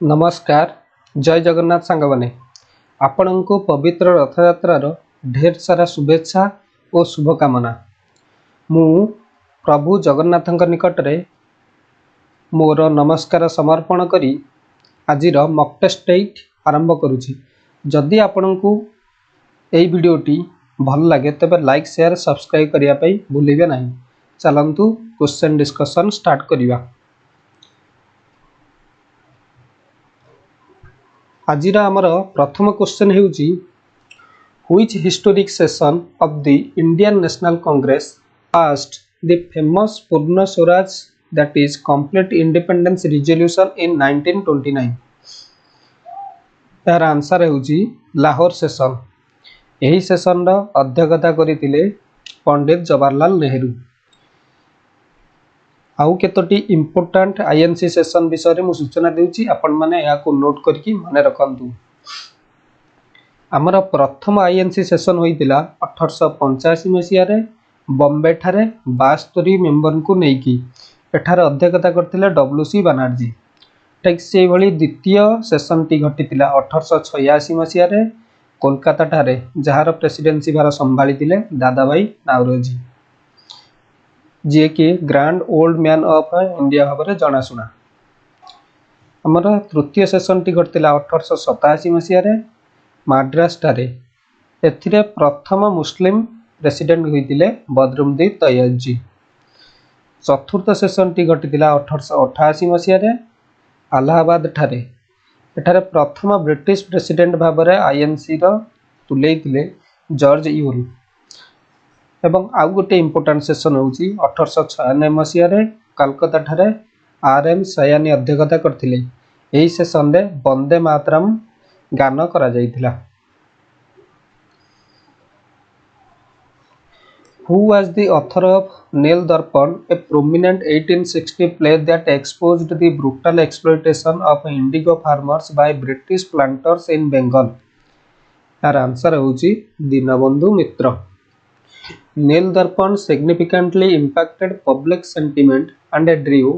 नमस्कार जय जगन्नाथ सांग मैंने आपण को पवित्र रथ यात्रार ढेर सारा शुभेच्छा और शुभकामना। मु प्रभु जगन्नाथ निकट रे मोर नमस्कार समर्पण करी आज मॉक टेस्ट आरंभ करुछि। जदि आपण को यही वीडियोटी भल लगे तेबे लाइक शेयर सब्सक्राइब करिया पई भूलिबे नहीं। चलंतु क्वेश्चन डिस्कशन स्टार्ट करिवा। आजिर आमर प्रथम क्वेश्चन हेउची which historic session of the Indian National Congress passed the famous Purna Swaraj that is complete independence resolution in 1929। यार आंसर हेउची लाहौर सेशन। यही सेशन रो अध्यक्षता करितिले पंडित जवाहरलाल नेहरू। आउ केतोटी इंपोर्टेंट आईएनसी सेशन विषय में सूचना देउची, आपण माने या को नोट करके माने रखंतु। आमर प्रथम आईएनसी सेशन होइतिला 1885 मसिया रे बॉम्बे ठारे 72 मेंबर को नेकी। एठार अध्यक्षता करथिले डब्ल्यूसी बनर्जी। ठीक से भली द्वितीय सेशन टी घटितिला 1886 मसिया रे कोलकाता ठारे, जहार प्रेसिडेंसी भार संभाळितिले दादाभाई नावरोजी, जी कि grand old man of India भाव में जनाशुना। आमर तृतीय सेशन टी घटिला 1887 मसीह माड्रास ठारे। एथिरे प्रथम मुस्लिम प्रेसिडेंट होइतिले बदरुद्दीन तैयबजी। चतुर्थ सेशन टी घटिला 1888 मसीह अलाहाबाद ठारे। एठारे प्रथम ब्रिटिश प्रेसिडेंट भाव में आईएनसी रो तुलेइतिले जॉर्ज यूल। एवं आउ गोटे इंपोर्टेंट सेशन होउची 1896 मसीह कलकत्ता ठारे आरएम सयानी अध्यक्षता करथिले। एही सेशन रे वंदे मातरम गान करा जायतिला। Who was the author of Neil Darpan, a prominent 1860 play that exposed the brutal exploitation of indigo farmers by British planters in Bengal? यार आंसर होउची दीनबंधु मित्र। Neil Darpan significantly impacted public sentiment and drew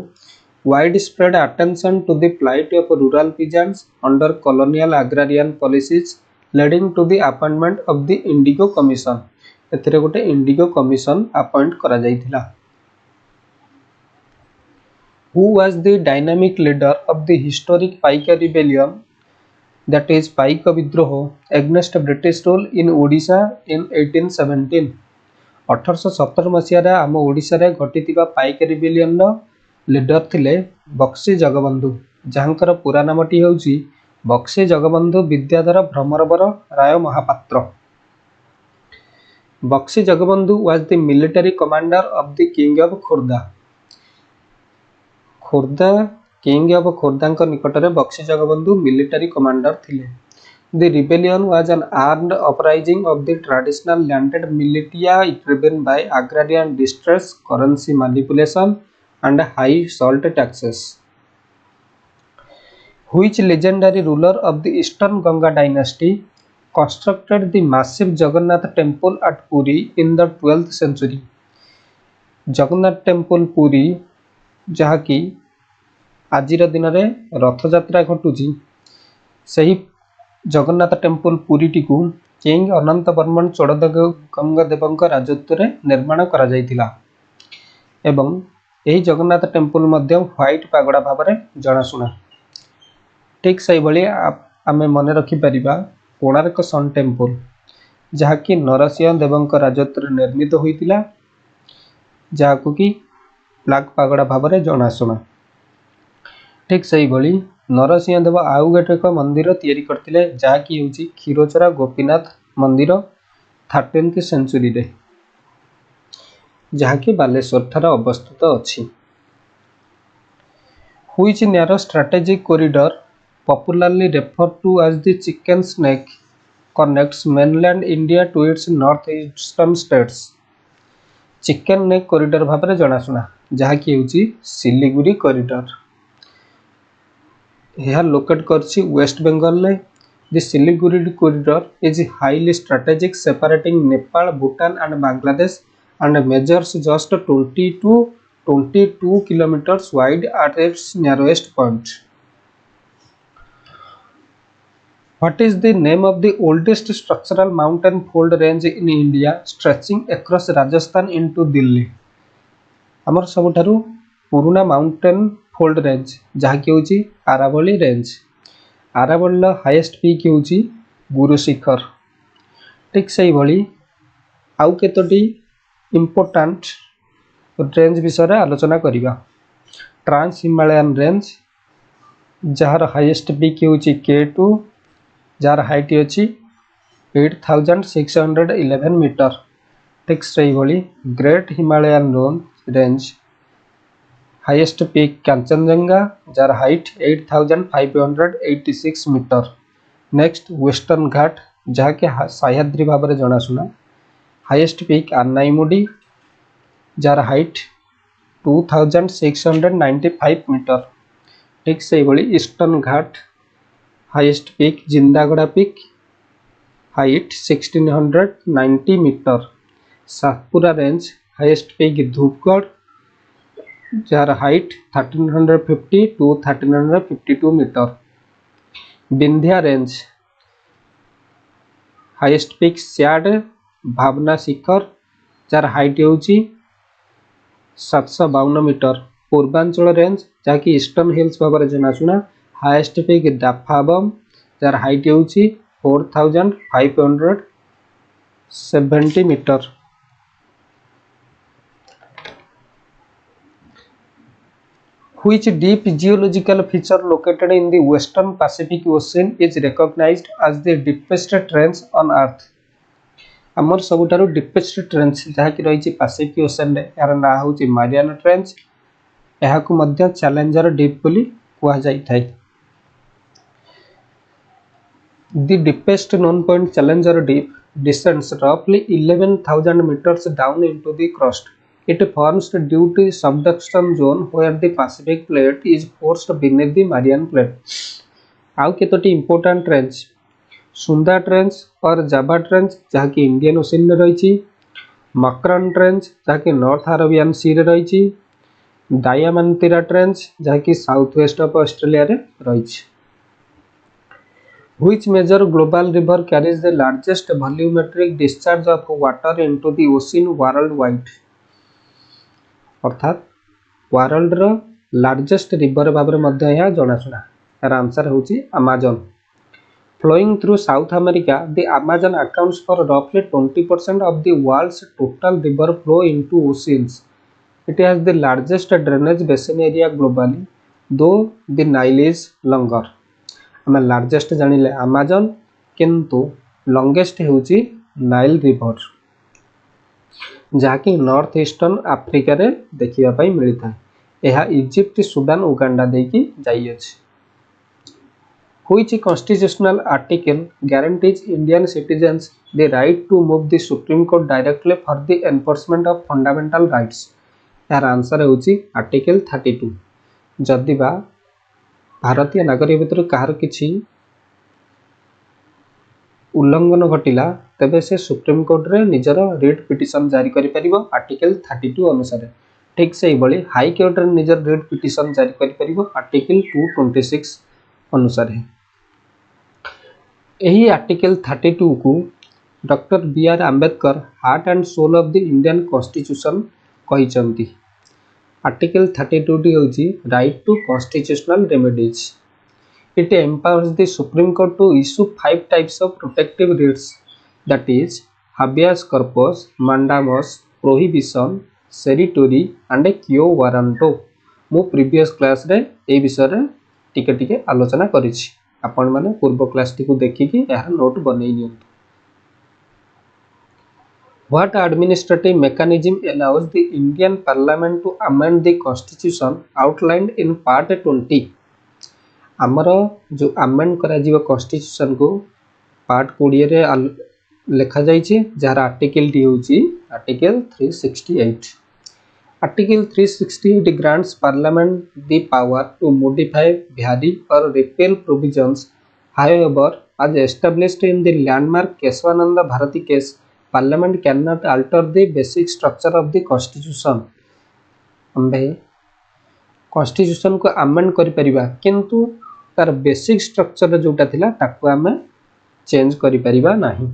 widespread attention to the plight of rural peasants under colonial agrarian policies, leading to the appointment of the Indigo Commission। एथिरे गोटे Indigo commission appoint करा जायतिला। Who was the dynamic leader of the historic Paika rebellion, that is पाइक विद्रोह against British rule in Odisha in 1817? 1817 मसीह आम ओडिशा रे घटितिबा पाइक rebellion leader थिले बक्सी जगबंधु, जहाँकर पूरा नामटी होउची Bakshi Jagabandhu Bidyadhar Bhramarbar Rai Mohapatra. Bakshi Jagabandhu was the military commander of the king of Khordha. Khordha king of Khordha निकट में बक्सी जगबंधु मिलिटरी कमांडर थिले। The rebellion was an armed uprising of the traditional landed militia driven by agrarian distress, currency manipulation, and high salt taxes. Which legendary ruler of the Eastern Ganga dynasty constructed the massive Jagannath temple at Puri in the 12th century? Jagannath temple Puri, जहाँ की आजिर दिन में रथ यात्रा घटुची, सही Jagannath temple Puri T को king अनंत वर्मन चोड़गंगा देवंक राजत्व रे निर्माण करा जायतिला। एवं यही जगन्नाथ टेम्पल मध्य व्हाइट पागोड़ा भाव में जनाशुना। ठीक से भली आमे मन रखि परिबा कोणार्क सन टेम्पल, जहाँ की नरसिंह देवंक राजत्व रे निर्मित होइतिला, जहाँ को कि ब्लैक पागोड़ा भाव में जनाशुना। ठीक से भली नरसिंह देव आउ गोटे एक मंदिर तैयारी करथिले, जहाँ की होउची क्षीरोचरा गोपीनाथ मंदिर 13th सेंचुरी रे, जहाँ की बालेश्वर ठारे अवस्थित अछि। Which narrow strategic corridor, popularly referred to as the chicken snake, connects mainland India to its northeastern states? Chicken neck corridor भाव में जनाशुना, जहाँ की होउची सिलीगुड़ी कॉरिडोर। यह लोकेट करछि वेस्ट बेंगल ले। The Siliguri corridor is highly strategic, separating Nepal, Bhutan and Bangladesh and measures just 22 22 kilometers wide at its narrowest point. What is the name of the oldest structural mountain fold range in India stretching across Rajasthan into Delhi? आमर सबुठारु पुराना mountain fold range जहाँकि होची Aravalli range. Aravalli highest peak होची गुरु शिखर। ठीक से भली आउ केतोटी important range विषय आलोचना करिबा। ट्रांस हिमालयन रेंज जार हाईएस्ट पीक होची K2 जार हाइट होची 8611 मीटर। ठीक से भली great Himalayan range highest peak Kanchenjunga जार height 8586 metre. Next western Ghat जहाँकि सह्याद्री भाव में जनाशुना। हाईएस्ट पीक अन्नाईमुडी जार हाइट 2695 मीटर। ठीक से eastern Ghat highest peak Jindhagada peak height 1690 metre. Satpura range highest peak Dhupgarh जार height 1350 to 1352 metre. Vindhya range highest peak स्याड भावना शिखर जार हाइट होची 752 मीटर। पूर्वांचल रेंज जहाँकि ईस्टर्न हिल्स भाव में जनाशुना। हाईएस्ट पीक दाफाबम जार हाइट होची 4570 metre. Which deep geological feature located in the western Pacific Ocean is recognized as the deepest trench on earth? आमर सबुठारु deepest trench जहाँकि रही पैसिफिक ओशन रे यार ना होची मारियाना ट्रेंच। एहाकु मध्य चैलेंजर डीप बोली कुआ जाई Thai. The deepest known point Challenger Deep descends roughly 11,000 meters down into the crust. It forms due to subduction zone where the Pacific plate is forced beneath the Mariana plate. आउ केतोटी important trench Sunda trench और Java trench जहाँकि Indian ocean रे रही। Makarand trench जहाँकि north Arabian सी रे रही। डायमंतीरा trench जहाँकि south west of Australia रे रही। Which major global river carries the largest volumetric discharge of water into the ocean worldwide? अर्थात वर्ल्ड रो लार्जेस्ट रिवर भाव में मध्य यह जनाशुना। यार आंसर होची Amazon. Flowing through South America, the Amazon accounts for roughly 20% of the world's total river flow into oceans. It has the largest drainage basin area globally, though the Nile is longer. आम largest जानिले Amazon किंतु longest होची Nile river जहाँकि north eastern Africa रे देखिया पाई मिलता है। यह Egypt Sudan Uganda देकी जाई अछि। Which constitutional article guarantees Indian citizens the right to move the Supreme Court directly for the enforcement of fundamental rights? यार आंसर होची आर्टिकल 32। जदि बा भारतीय नागरिक भितर कहार किछि उल्लंघन घटिला तेबे से सुप्रीम कोर्ट रे निजर रिट पिटिशन जारी करि परिबो आर्टिकल 32 अनुसार। ठीक से भली हाई कोर्ट रे निजर रिट पिटिशन जारी करि परिबो आर्टिकल 226 अनुसार। एही आर्टिकल 32 को doctor B R. Ambedkar heart and soul of the Indian constitution कहिसंती। आर्टिकल 32 टी होची right to constitutional remedies. It empowers the Supreme Court to issue 5 types of protective writs, that is habeas corpus, mandamus, prohibition, certiorari and quo warranto. मु previous class रे ए विषय रे टिके टिके आलोचना करिछि। आपण माने पूर्व क्लास टी को देखि कि यार नोट बनै नियंतु। What administrative mechanism allows the Indian Parliament to amend the Constitution outlined in Part 20? आमर जो अमेंड करा जीव कॉन्स्टिट्यूशन को पार्ट 20 रे लिखा जाइए जार आर्टिकल टी होची article 368। Article 368 grants parliament the power to modify vary or repeal provisions. However, as established in the landmark Keswananda Bharati case, Parliament cannot alter the basic structure of the Constitution. आम्भे constitution को amend करि परिबा किंतु तार basic structure जोटा थिला ताकू आमे चेंज करि परिबा नाही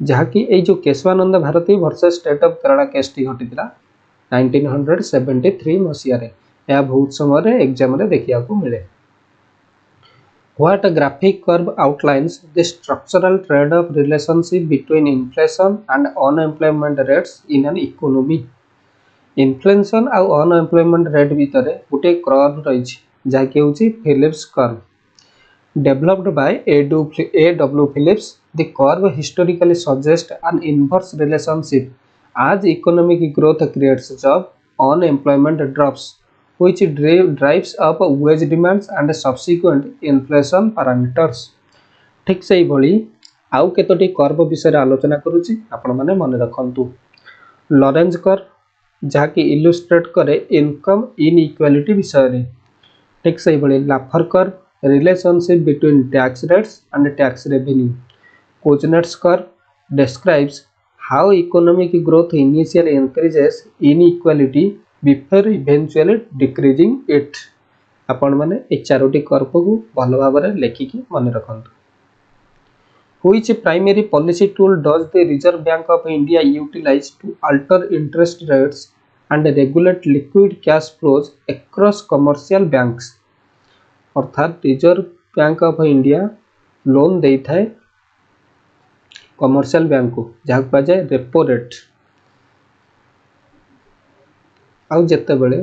जहाँकि ए जो Keshavananda Bharati versus state of Kerala case टी घटिला 1973 मसीहा रे या बहुत समय एग्जाम रे देखिया को मिले। What a graphic curve outlines the structural trade-off relationship between inflation and unemployment rates in an economy. Inflation ଆଉ unemployment rate ଭିତରେ ଗୋଟେ curve ରହିଛି ଯାହାକି ହେଉଛି Phillips curve. Developed by A.W. Phillips, the curve historically suggests an inverse relationship as economic growth creates job, unemployment drops, which drives up wage demands and subsequent inflation parameters. ठीक से भली आउ केतोटी curve विषय आलोचना करूची आपण माने मन रखंतु। लॉरेंज कर्व जहाँकि इलुस्ट्रेट करे इनकम इनइक्वालिटी विषय रे। ठीक से भली Laffer curve relationship between tax rates and tax revenue. Kuznets curve describes how economic growth initially increases inequality before eventually decreasing it. आपण माने ए चारोटी कर्व को भल भाव में लेखिकी मन रखंतु। Which primary policy tool does the Reserve Bank of India utilize to alter interest rates and regulate liquid cash flows across commercial banks? अर्थात Reserve Bank of India loan दे थाए कमर्शियल बैंक को जहाँ कह जाए रेपो रेट आउ जिते बड़े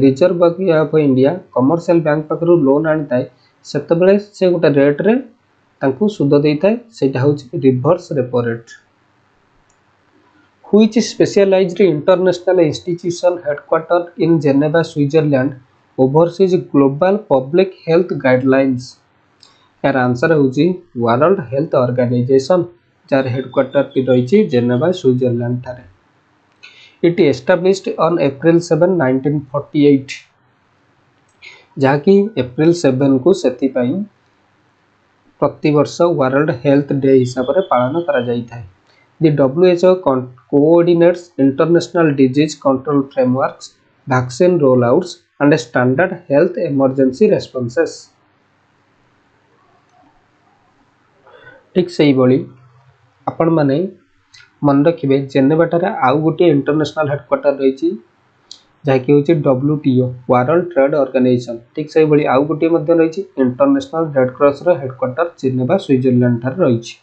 Reserve Bank of India commercial bank पाखु लोन आनी थाए सेते से गोटे रेट रे तांकु सुद दे थाए सेटा होछि reverse repo rate. Which specialized international institution headquartered in Geneva, Switzerland oversees global public health guidelines? यार आंसर होछि वर्ल्ड हेल्थ ऑर्गेनाइजेशन जार हेडक्वार्टर टी रही जेनेवा स्विट्जरलैंड ठारे। इट एस्टाब्लिश्ड ऑन April 7, 1948 जहाँकि April 7 को सेति पई प्रति वर्ष वर्ल्ड हेल्थ डे हिसाब से पालन करा जाई थाए। The WHO coordinates international disease control frameworks, vaccine rollouts and standard health emergency responses. ठीक से भली आपण माने मन रखिबे जेनेवा ठारे आउ गोटे इंटरनेशनल हेडक्वार्टर रही जहाँकि होछि WTO वर्ल्ड ट्रेड ऑर्गेनाइजेशन। ठीक से भली आउ गोटे मध्य रही इंटरनेशनल रेड क्रॉस रो हेडक्वार्टर जेनेवा स्विट्जरलैंड ठारे रही।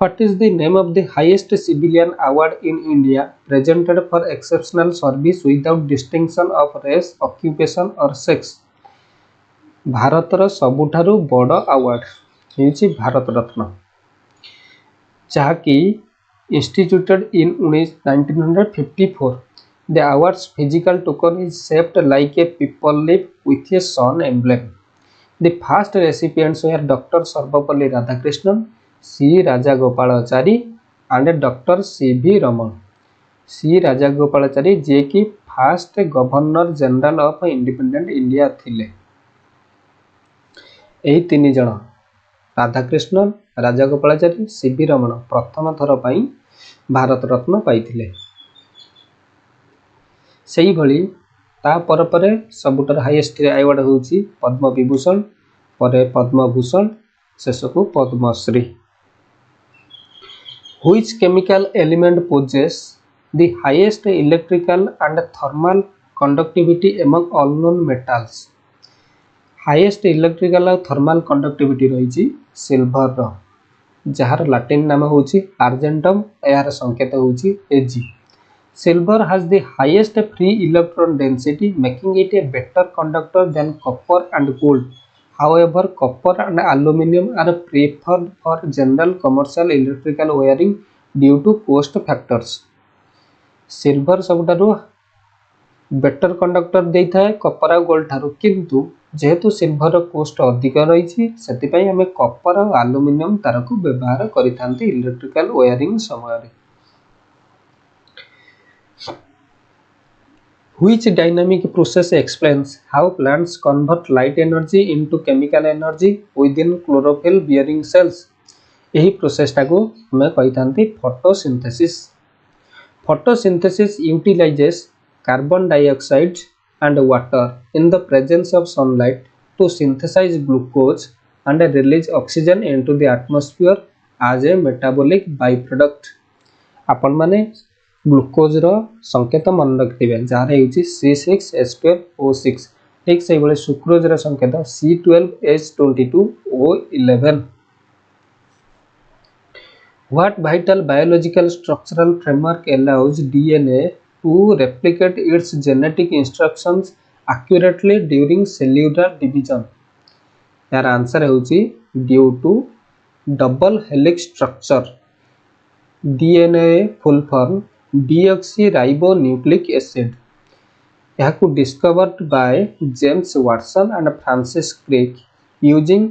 What is the name of the highest civilian award in India presented for exceptional service without distinction of race, occupation or sex? भारतर सबुठारु बड़ award होछि भारत रत्न जहाँकि instituted in 1954. The award's physical token is shaped like a people leaf with a sun emblem. The first recipients were Dr. Sarvapalli Radhakrishnan, C. Rajagopalachari and Dr. C.V. Raman. C. Rajagopalachari जे कि first governor general of independent India थिले। एही तीन जण Radhakrishnan, Rajagopalachari, CV. रमण प्रथम थर पाई भारत रत्न पाइथिले। सेही भली ता पर सबुटर हाईएस्ट अवार्ड होची पद्म विभूषण, परे पद्म भूषण, शेषकु Padmashri. Which chemical element possesses the highest electrical and thermal conductivity among all known metals? Highest electrical और थर्मल कंडक्टिविटी रही सिल्वर रो जार लैटिन नाम होची आर्जेंटम यार संकेत होची Ag. Silver has the highest free electron density making it a better conductor than copper and gold. However, copper and aluminum are preferred for general commercial electrical wiring due to cost factors. Silver सबुठारु better conductor दे थाए copper आ gold Tharu किंतु जेहेतु silver coast अधिक रही से आम कपर और आलुमिनियम तार को व्यवहार करिथांती इलेक्ट्रिकल वायरिंग समय रे। Which dynamic process explains how plants convert light energy into chemical energy within chlorophyll bearing cells? यही प्रोसेस टाको हमें कही था photosynthesis. Photosynthesis utilises carbon dioxide and water in the presence of sunlight to synthesize glucose and release oxygen into the atmosphere as a metabolic byproduct. आपण माने glucose रो संकेत मन रखिबे jar हेउची C6H12O6 ठीक से बळे सुक्रोज रो संकेत C12H22O11. What vital biological structural framework allows DNA to replicate its genetic instructions accurately during cellular division? यार answer हेउची due to double helix structure. DNA full form deoxyribonucleic acid. याकू discovered by James Watson and Francis Crick using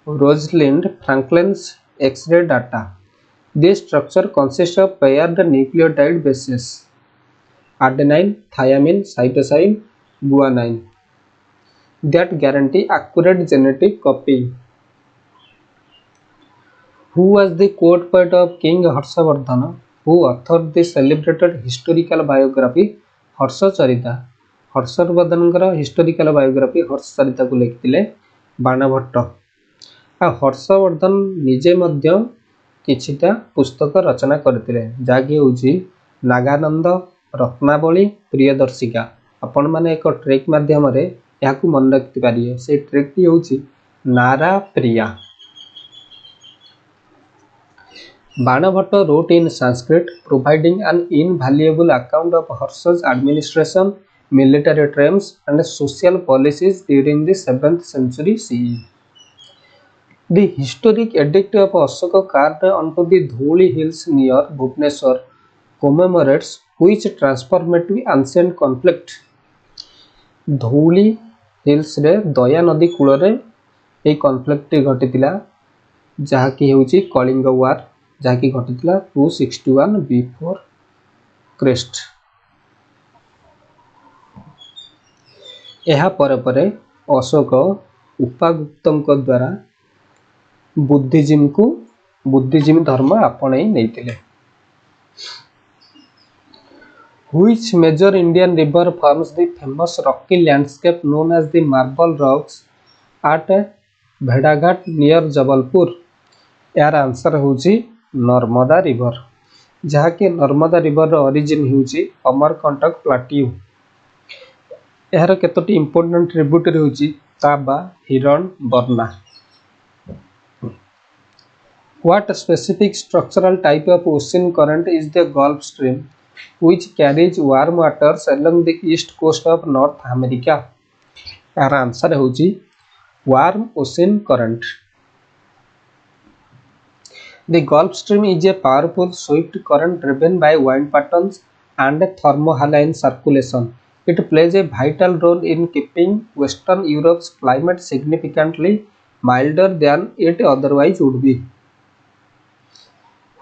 Rosalind Franklin's एक्स-ray data. This structure consists of paired nucleotide bases adenine, thymine, cytosine, guanine that guarantee accurate genetic copying. Who was the court poet of King Harshavardhana who authored the celebrated historical biography Harshacharita? Harshavardhana historical biography Harshacharita को लिखिले बाणभट्ट. आ हर्षवर्धन निजे मध्य किछिटा पुस्तक रचना करथिले जाकी होची नागानंद, रत्नावली, प्रियदर्शिका. आपण माने एक ट्रेक माध्यम रे याकू मन रखि पारिए. से ट्रेक टी होची नारा प्रिया. Banabhatta wrote in Sanskrit, providing an invaluable account of Harsha's administration, military terms, and social policies during the 7th century CE. The historic edict of Ashoka carved onto the Dholi hills near Bhubaneswar commemorates which transformative ancient conflict? Dholi hills रे दया नदी cool रे ए conflict घटितिला जहाँकि होची कलिंग वार जहाँकि घटितिला 261 before Christ. यहाँ परे अशोक उपागुप्तଙ୍କ द्वारा Buddhism धर्म आपणे नैतिले. Which major Indian river forms the famous rocky landscape known as the Marble Rocks at Bhedaghat near Jabalpur? यार आंसर होची नर्मदा रिवर. जहाँकि नर्मदा रिवर ओरिजिन होची अमरकंटक प्लाट्यू. यार केतोटी इंपोर्टेंट ट्रिब्यूटरी होची ताबा, हिरण, बरना. What specific structural type of ocean current is the Gulf Stream which carries warm waters along the east coast of North America? यार answer होची warm ocean current. The Gulf Stream is a powerful swift current driven by wind patterns and thermohaline circulation. It plays a vital role in keeping Western Europe's climate significantly milder than it otherwise would be.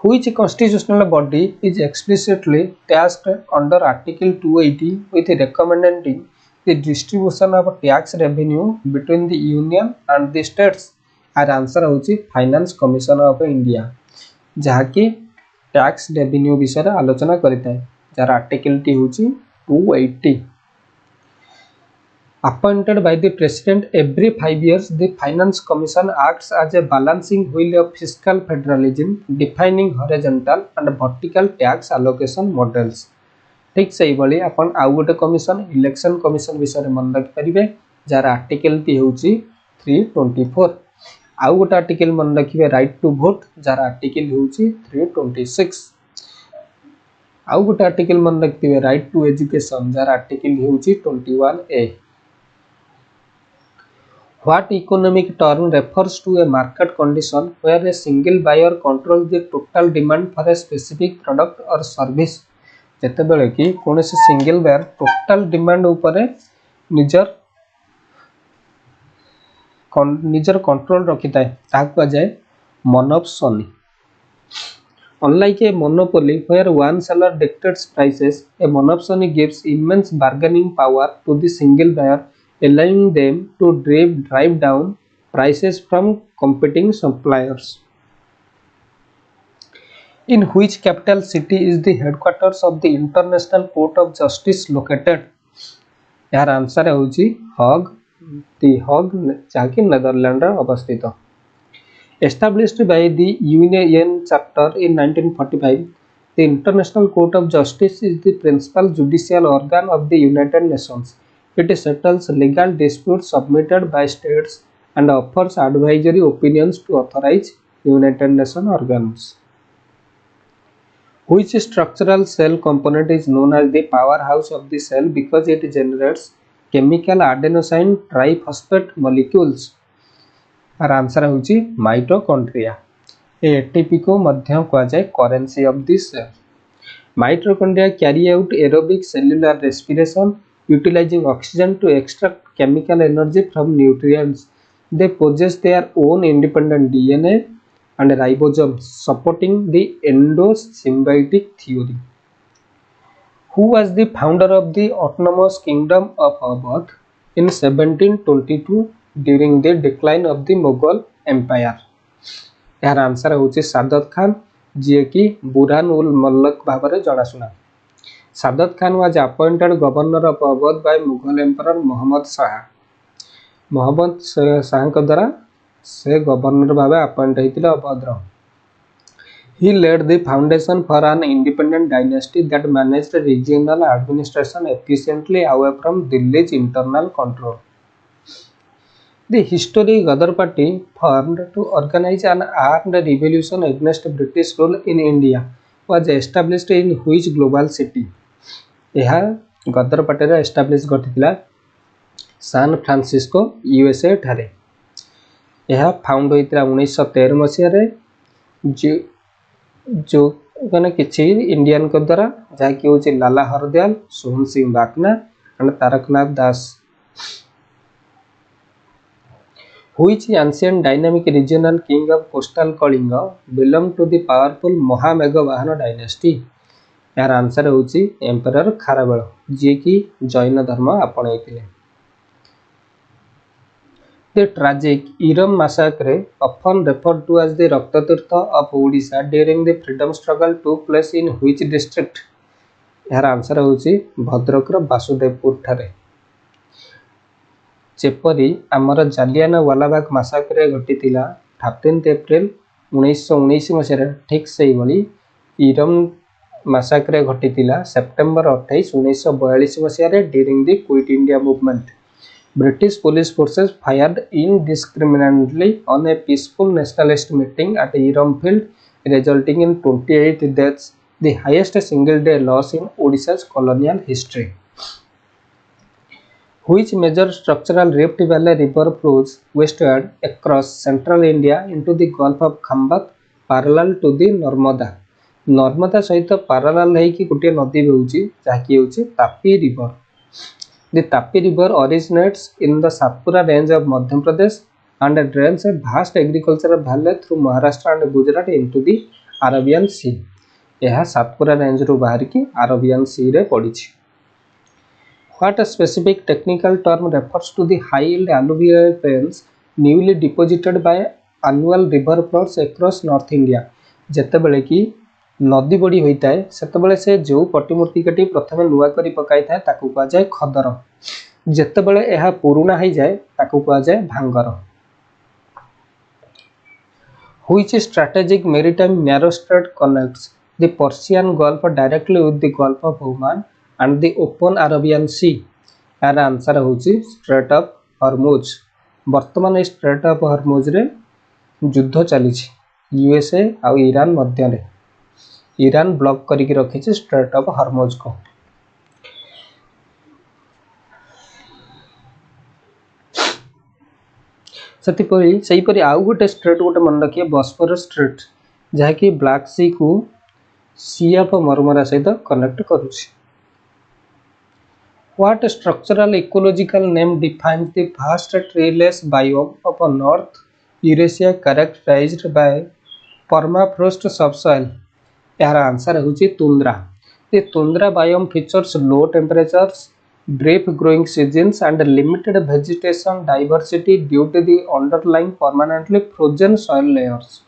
Which constitutional body is explicitly tasked under Article 280 with recommending the distribution of tax revenue between the Union and the states? Our answer होची finance commission of India जहाँकि tax revenue विषय आलोचना करता है jar article टी होची 280. Appointed by the President every 5 years, the Finance Commission acts as a balancing wheel of fiscal federalism, defining horizontal and vertical tax allocation models. ठीक से भाई अपन आउ गोटे कमिशन इलेक्शन कमिशन विषय मन रखिपारे जार आर्टिकल टी होची 324. आउ गोटे आर्टिकल मन रखिबे राइट टू वोट जार आर्टिकल होची 326. आउ गोटे आर्टिकल मन रखिबे राइट टू एजुकेशन जार आर्टिकल होची 21A. What economic term refers to a market condition where a single buyer controls the total demand for a specific product or service? जेतेबेले कि कोनोसी सिंगल बायर टोटल डिमांड उपरे निजर control रखिता है ताकू जाए monopoly. Unlike a monopoly where one seller dictates prices, a monopoly gives immense bargaining power to the single buyer, allowing them to drive down prices from competing suppliers. In which capital city is the headquarters of the International Court of Justice located? यार answer होची हग दी हग जाकि Netherland रे अवस्थित. Established by the UN Charter in 1945, the International Court of Justice is the principal judicial organ of the United Nations. It settles legal disputes submitted by states and offers advisory opinions to authorized United Nations organs. Which structural cell component is known as the powerhouse of the cell because it generates chemical adenosine triphosphate molecules? आर answer होची mitochondria. ATP को मध्य कहा जाए currency of the cell. Mitochondria carry out aerobic cellular respiration utilizing oxygen to extract chemical energy from nutrients. They possess their own independent DNA and ribosomes supporting the endosymbiotic theory. Who was the founder of the autonomous kingdom of Awadh in 1722 during the decline of the Mughal Empire? यार answer होची सादत खान जी कि बुरहान उल मल्लक भाव जनाशुना. Sadat Khan was appointed governor of Awadh by Mughal Emperor Muhammad Shah. Muhammad Shah द्वारा से governor भाव appoint होता Awadh. He laid the foundation for an independent dynasty that managed regional administration efficiently away from Delhi's internal control. The historic Ghadar Party formed to organize an armed revolution against British rule in India was established in which global city? यह गदर party establish घटी San Francisco USA ठारे. यह found होता 1913 मसीह जो मैंने किसी Indian को द्वारा जहाँकि हूँ लाला हरदयाल, सोहन सिंह बाकना and Taraknath Das. Which ancient dynamic regional king of coastal Kalinga belonged to the powerful Mahameghavahana dynasty? यार आंसर होची एम्परर खारवेल जी की जैन धर्म आपणाइथिले. The tragic Iram massacre, often referred to as the Raktatirtha of Odisha during the freedom struggle, took place in which district? यार answer होची भद्रक वासुदेवपुर ठारे. जेपरी आमर Jallianwala Bagh मासाक्रे घटीथिला 13 April 1919 मसीह ठीक से भली इरम मासाक्रे घटीथिला सेप्टेम्बर 28 1942 मसीह during the Quit India movement. British police forces fired indiscriminately on a peaceful nationalist meeting at Iram Field, resulting in 28 deaths, the highest single day loss in Odisha's colonial history. Which major structural Rift Valley river flows westward across central India into the Gulf of Khambat parallel to the Narmada? Narmada सहित parallel होगी गोटे नदी होची जहाँकि होची Tapi river. The Tapi river originates in the Satpura range of Madhya Pradesh and drains a vast agricultural valley through Maharashtra and Gujarat into the Arabian Sea. यह Satpura range रू बाहर की Arabian Sea रे पड़ी. What specific technical term refers to the high yield alluvial plains newly deposited by annual river floods across North India? जेते बेले की नदी बड़ी होता है सेतबेले से जो प्रतिमूर्तिकाटी प्रथम नुआ करी पकाई थाए ताकू कहा जाए खदर. जेतेबेले यह पुराना हो जाए ताकू कहा जाए भांगर. Which strategic maritime narrow strait connects the Persian Gulf directly with the Gulf of Oman and the open Arabian Sea? यार आंसर होची स्ट्रेट ऑफ हॉर्मुज. वर्तमान स्ट्रेट ऑफ हॉर्मुज रे युद्ध चली यूएसए और ईरान मध्य रे. ईरान ब्लॉक करके रखी स्ट्रेट ऑफ हॉर्मुज को. सेहीपरि आउ गोटे स्ट्रेट गोटे मन रखिए बॉस्फोरस स्ट्रेट जहाँकि ब्लैक सी को सी ऑफ मरमरा सहित connect करुछि. What structural ecological name defines the vast treeless biome of North Eurasia characterized by permafrost subsoil? यार आंसर होची tundra. The tundra biome features low temperatures, brief growing seasons and limited vegetation diversity due to the underlying permanently frozen soil layers.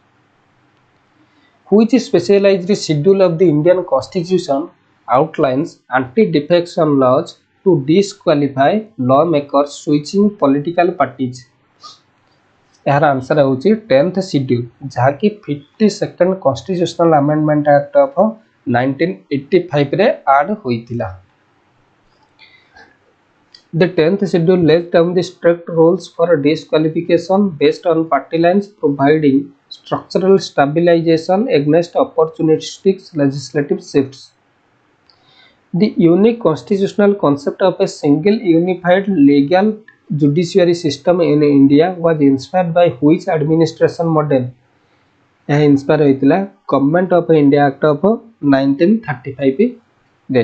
which specialized schedule of the Indian Constitution outlines anti-defection laws to disqualify lawmakers switching political parties. यार answer होची 10th schedule जहाँकि 52nd constitutional amendment act of 1985 रे add होइतिला. The 10th schedule lays down the strict rules for disqualification based on party lines, providing structural stabilization against opportunistic legislative shifts. The unique constitutional concept of a single unified legal judiciary system in India was inspired by which administration model? यह inspire होइतिला government of India act of 1935 रे.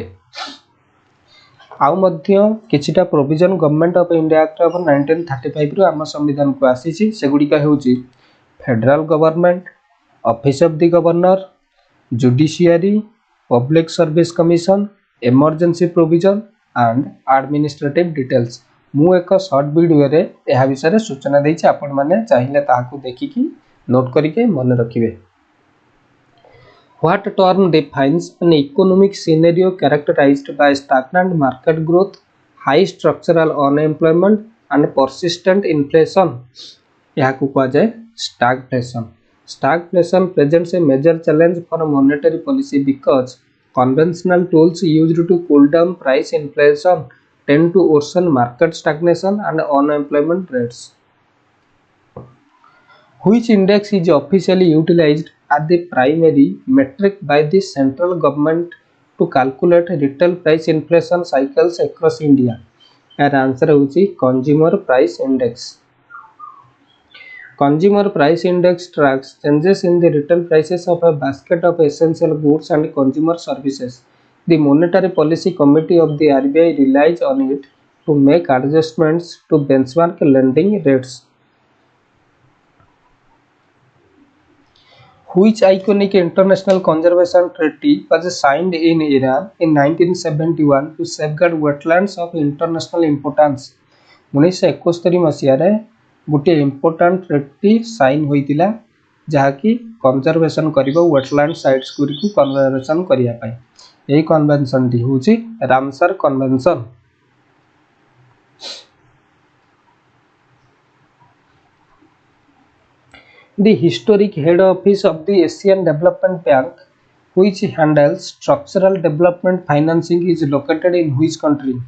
आउ मध्य किछिटा provision government of India act of 1935 रु आम संविधान को आसीछि. सेगुडिका हेउछि federal government, office of the governor, judiciary, public service commission, emergency provision and administrative details. मु एक शॉर्ट वीडियो रे एहा विषय सूचना देछि. आपण माने चाहिए ताहाकू देखिकी नोट करिके मन रखिबे. What term defines an economic scenario characterized by stagnant market growth, high structural unemployment and persistent inflation? याकू कहा जाए stagflation. Stagflation presents a major challenge for monetary policy because conventional tools used to cool down price inflation tend to worsen market stagnation and unemployment rates. Which index is officially utilized as the primary metric by the central government to calculate retail price inflation cycles across India? Our answer is Consumer Price Index. Consumer Price Index tracks changes in the retail prices of a basket of essential goods and consumer services. The Monetary Policy Committee of the RBI relies on it to make adjustments to benchmark lending rates. Which iconic international conservation treaty was signed in Iran in 1971 to safeguard wetlands of international importance? 1971 मसीह गोटे important treaty sign होइतिला जहाँकि conservation करिबो wetland sites गुरिकु conservation करिया पई. एही convention T होची Ramsar convention. The historic head office of the Asian Development Bank, which handles structural development financing, is located in which country?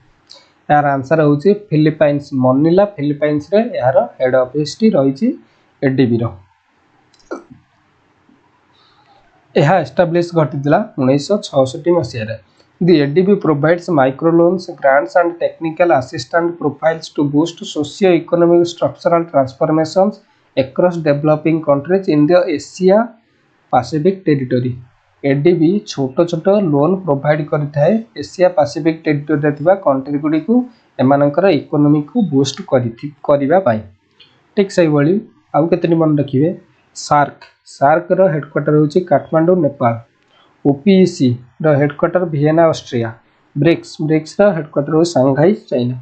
यार answer होची Philippines. Manila Philippines रे यार head office T रहिची ADB रो. यह establish घटितला 1966 मसीह रे. The ADB provides microloans, grants and technical assistance profiles to boost socio-economic structural transformations across developing countries in the Asia Pacific territory. ADB छोट छोट loan provide करिथाए Asia Pacific territory रे थिबा country गुडी को एमानकर economy को boost करिबा पाई. ठीक सही भली आउ केतनी मन रखिबे. सार्क रो हेडक्वार्टर होची काठमांडू नेपाल. ओपीईसी रो हेडक्वार्टर वियना ऑस्ट्रिया. ब्रिक्स रो हेडक्वार्टर हो Shanghai China.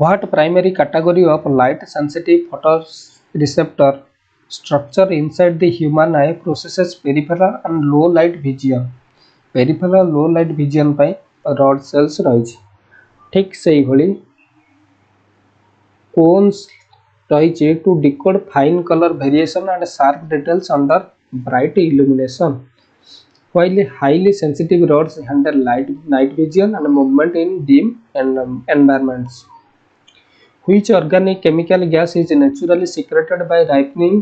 What primary category of light sensitive photoreceptor structure inside the human eye processes peripheral and low light vision? Peripheral low light vision pi rod cells रही. ठीक सही भली cones रही to decode fine color variation and sharp details under bright illumination, while highly sensitive rods handle night vision and movement in dim environments. Which organic chemical gas is naturally secreted by ripening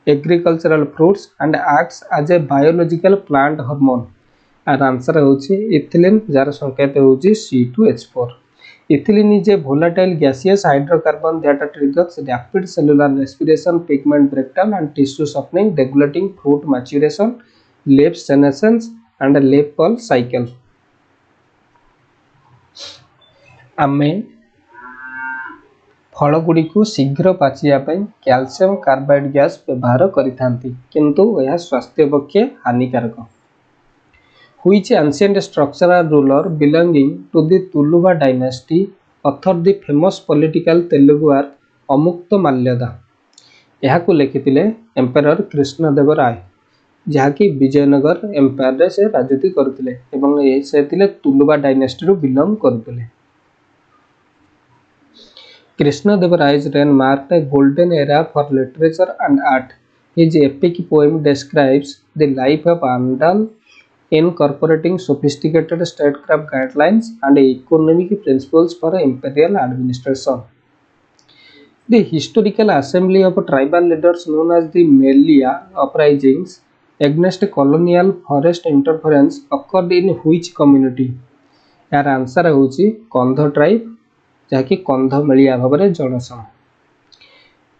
agricultural fruits and acts as a biological plant hormone? Our answer is ethylene, jar संकेत होची C2H4. Ethylene is a volatile gaseous hydrocarbon that triggers rapid cellular respiration, pigment breakdown and tissue softening, regulating fruit maturation, leaf senescence and leaf ball cycle. आमे फल गुड़ी को शीघ्र पाचिया calcium carbide gas व्यवहार करिथांती किंतु यह स्वास्थ्य पक्षे हानिकारक. Which ancient structural ruler belonging to the Tuluva dynasty authored the famous political Telugu work Amukta Malyada? यहाकू लिखिथिले एम्परर कृष्णदेव राय, जहाँकि विजयनगर एम्पायर से राजनीति करथिले एवं से थिले तुलुवा डायनेस्टी रु बिलोंग करथिले। Krishnadeva Raya's reign marked a golden era for literature and art. His epic poem describes the life of Andal, incorporating sophisticated statecraft guidelines and economic principles for imperial administration. The historical assembly of tribal leaders known as the Melia uprisings against colonial forest interference occurred in which community? यार answer होची कंध tribe, जहाँकि कंध मेलिया भाव में जनसम।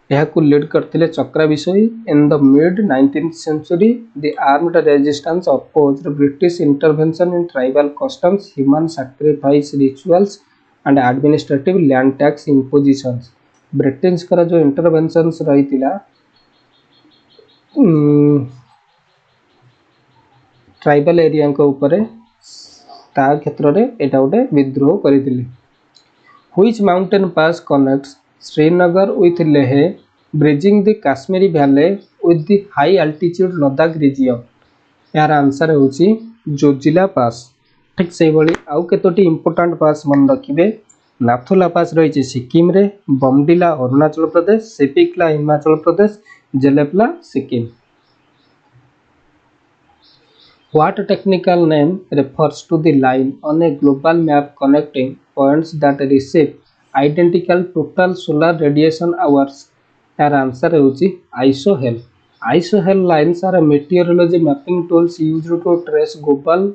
यहाकू lead करथिले चक्रा विषयी। In the mid 19th century the armed resistance opposed British intervention in tribal customs, human sacrifice rituals and administrative land tax impositions। British कर जो इंटरवेंशंस रही ट्राइबल एरिया को ऊपर ता क्षेत्र में एटा गोटे विद्रोह करथिले। Which mountain pass connects Srinagar with Leh, bridging the Kashmiri Valley with the high altitude Ladakh region? यार आंसर होची जोजिला पास। ठीक से भली आउ केतोटी इंपोर्टेंट पास मन रखिबे। नाथुला पास रही सिक्किम रे, Bomdila Arunachal Pradesh, Shipki La Himachal Pradesh, Jelep La Sikkim. What technical name refers to the line on a global map connecting points that receive identical total solar radiation hours? यार आंसर होची isohel. Isohel lines are meteorology mapping tools used to trace global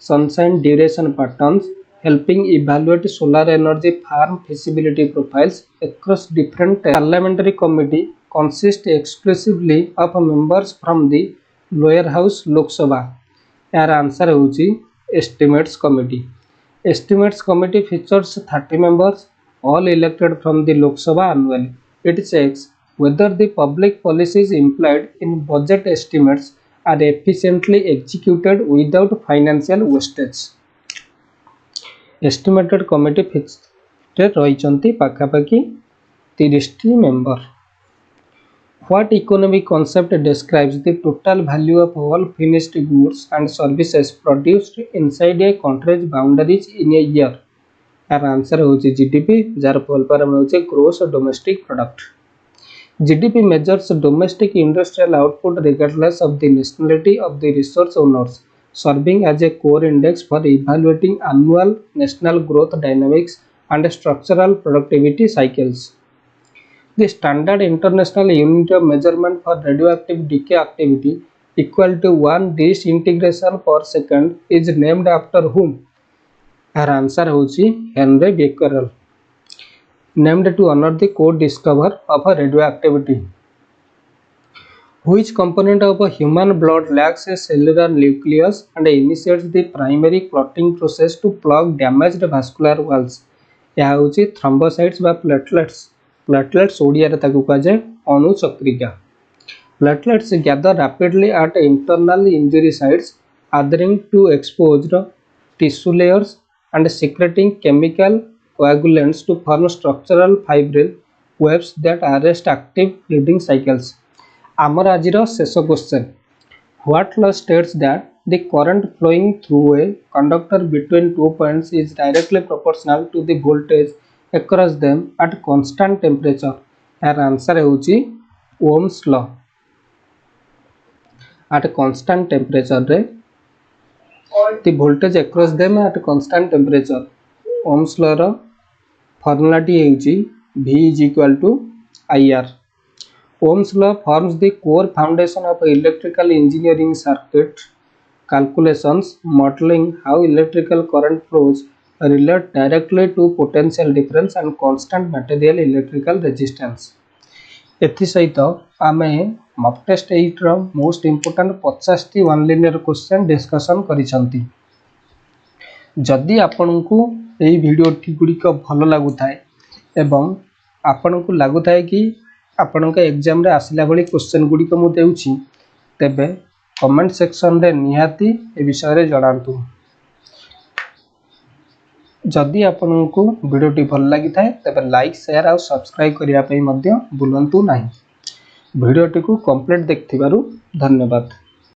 sunshine duration patterns, helping evaluate solar energy farm feasibility profiles across different parliamentary committee consist exclusively of members from the lower house Lok Sabha. यार answer होची estimates committee. Estimates committee features 30 members, all elected from the Lok Sabha annually. It checks whether the public policies implied in budget estimates are efficiently executed without financial wastage. Estimated committee features रही पाखापाखि 30 member. What economic concept describes the total value of all finished goods and services produced inside a country's boundaries in a year? यार answer होची GDP, जार full form होची gross domestic product. GDP measures domestic industrial output regardless of the nationality of the resource owners, serving as a core index for evaluating annual national growth dynamics and structural productivity cycles. The standard international unit of measurement for radioactive decay activity equal to 1 disintegration per second is named after whom? Our answer होची Henry Becquerel, named to honor the co-discoverer of radioactivity. Which component of a human blood lacks a cellular nucleus and initiates the primary clotting process to plug damaged vascular walls? यह होची thrombocytes बा platelets. Platelets Odia रे ताकू कहे अणुचक्रिका। Platelets gather rapidly at internal injury sites, adhering to exposed tissue layers and secreting chemical coagulants to form structural fibril webs that arrest active bleeding cycles. आमर आजिर शेष question. What law states that the current flowing through a conductor between 2 points is directly proportional to the voltage across them at constant temperature? यार answer होची Ohm's law. At constant temperature रे the voltage across them at constant temperature, Ohm's law row formula T होची V is equal to IR. Ohm's law forms the core foundation of electrical engineering circuit calculations, modeling how electrical current flows relate directly to potential difference and constant material electrical resistance. एथि सहित आमे mock test 8 रो most important 50 टी one liner question discussion करिसंती। जदि आपनकु एई video T गुडी को भलो लागु थाए एवं आपनकु लागु थाए कि आपनक एग्जाम रे आसिला भली क्वेश्चन गुडी को मु देउछि, तेबे कमेंट सेक्शन रे निहाती ए विषय रे जणांतु। जदि आपनकु वीडियो टी भल लागि थाए तेबे लाइक शेयर और सब्सक्राइब करिया पई मध्य भूलंतु नाही। भिडियोटी को कंप्लीट देखिथिबारु धन्यवाद।